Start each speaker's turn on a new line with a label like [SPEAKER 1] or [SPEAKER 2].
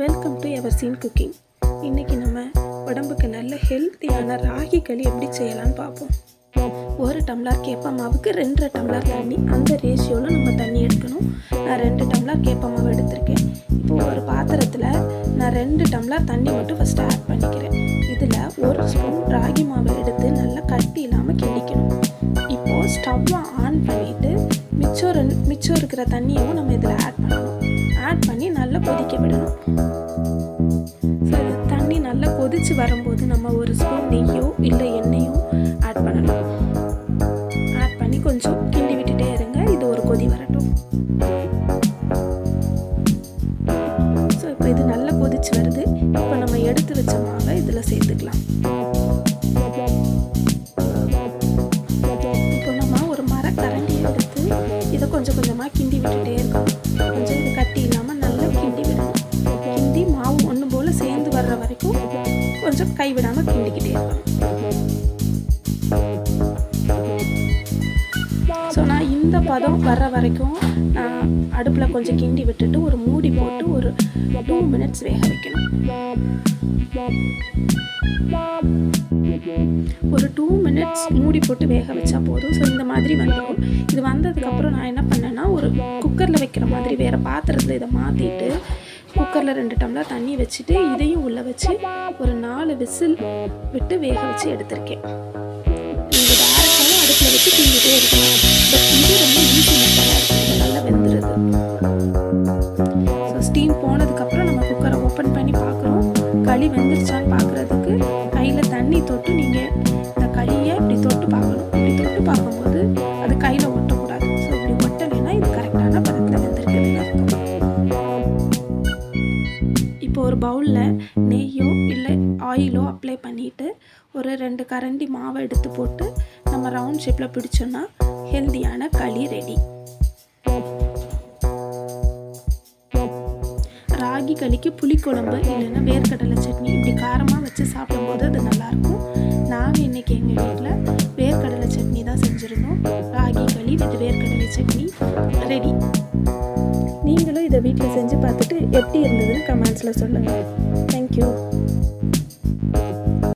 [SPEAKER 1] Welcome to எவர்சீன் cooking. இன்றைக்கி நம்ம உடம்புக்கு நல்ல ஹெல்த்தியான ராகி களி எப்படி செய்யலான்னு பார்ப்போம். 1 டம்ளர் கேப்ப மாவுக்கு 2 டம்ளர் தண்ணி, அந்த ரேஷியோவில் நம்ம தண்ணி எடுக்கணும். நான் 2 டம்ளர் கேப்ப மாவு எடுத்திருக்கேன். இப்போது ஒரு பாத்திரத்தில் நான் 2 டம்ளர் தண்ணி மட்டும் ஃபஸ்ட்டு ஆட் பண்ணிக்கிறேன். இதில் 1 ஸ்பூன் ராகி மாவை எடுத்து நல்லா கட்டி இல்லாமல் கிண்டிக்கணும். இப்போது ஸ்டவ்வை ஆன் பண்ணிவிட்டு மிச்சம் இருக்கிற தண்ணியும் நம்ம இதில் ஆட் பண்ணணும். ஆட் பண்ணி நல்லா கொதிக்க விடணும். ஸோ இது தண்ணி நல்லா கொதித்து வரும்போது நம்ம 1 ஸ்பூன் நெய்யோ இல்லை எண்ணெயோ ஆட் பண்ணணும். ஆட் பண்ணி கொஞ்சம் கிண்டி விட்டுட்டே இருங்க. இது ஒரு கொதி வரட்டும். ஸோ இப்போ இது நல்லா கொதிச்சு வருது. இப்போ நம்ம எடுத்து வச்ச மாவை இதில் சேர்த்துக்கலாம். இப்போ நம்ம ஒரு மரக்கரண்டி எடுத்து இதை கொஞ்சம் கொஞ்சமாக கிண்டி விட்டுட்டே இருக்கணும். கொஞ்சம் இது கட்டி இல்லாமல் நல்லா கிண்டி விடணும். கிண்டி மாவு ஒன்று போல் சேர்ந்து வர்ற வரைக்கும் கொஞ்சம் கைவிடாமல் கிண்டிக்கிட்டே இருக்கணும். ஸோ நான் இந்த பதம் வர்ற வரைக்கும் நான் அடுப்பில் கொஞ்சம் கிண்டி விட்டுட்டு ஒரு மூடி போட்டு ஒரு 2 மினிட்ஸ் வேக வைக்கணும். ஒரு 2 மினிட்ஸ் மூடி போட்டு வேக வச்சா போதும். ஸோ இந்த மாதிரி வந்துடும். இது வந்ததுக்கப்புறம் நான் என்ன பண்ணேன்னா, ஒரு குக்கரில் வைக்கிற மாதிரி வேறு பாத்திரத்தில் இதை மாற்றிட்டு குக்கரில் 2 டம்ளர் தண்ணி வச்சுட்டு இதையும் உள்ளே வச்சு ஒரு 4 விசில் விட்டு வேக வச்சு எடுத்திருக்கேன். நீங்கள் டேரெக்டாகவும் அடுப்பில் வச்சு கிண்டிகிட்டே இருக்கணும். பட் இது ரொம்ப ஈஸி மெத்தடாக இருக்குது. இது நல்லா வெந்துடுது. ஸோ ஸ்டீம் போனதுக்கப்புறம் நம்ம குக்கரை ஓப்பன் பண்ணி பார்க்குறோம். களி வெந்துருச்சான்னு பார்க்குறதுக்கு கையில் தண்ணி தொட்டு நீங்கள் இந்த களியை இப்படி தொட்டு பார்க்கணும். இப்படி தொட்டு பார்க்கும்போது அது கையில் ஒட்டக்கூடாது. ஸோ இப்படி ஒட்டலைன்னா இது கரெக்டான பதத்தில் வெந்திருக்குதுன்னு அர்த்தம். இப்போ ஒரு பவுலில் நெய்யோ இல்லை ஆயிலோ அப்ளை பண்ணிவிட்டு ஒரு 2 கரண்டி மாவை எடுத்து போட்டு நம்ம ரவுண்ட் ஷேப்பில் பிடிச்சோன்னா ஹெல்தியான களி ரெடி. ராகி களிக்கு புளிக்குழம்பு இல்லைன்னா வேர்க்கடலை சட்னி இப்படி காரமாக வச்சு சாப்பிடும்போது அது நல்லாயிருக்கும். நாங்கள் இன்றைக்கி எங்கள் வீட்டில் வேர்க்கடலை சட்னி தான் செஞ்சுருந்தோம். ராகி களி வித் வேர்க்கடலை சட்னி ரெடி. நீங்களும் இதை வீட்டில் செஞ்சு பார்த்துட்டு எப்படி இருந்ததுன்னு கமெண்ட்ஸில் சொல்லுங்கள். தேங்க்யூ.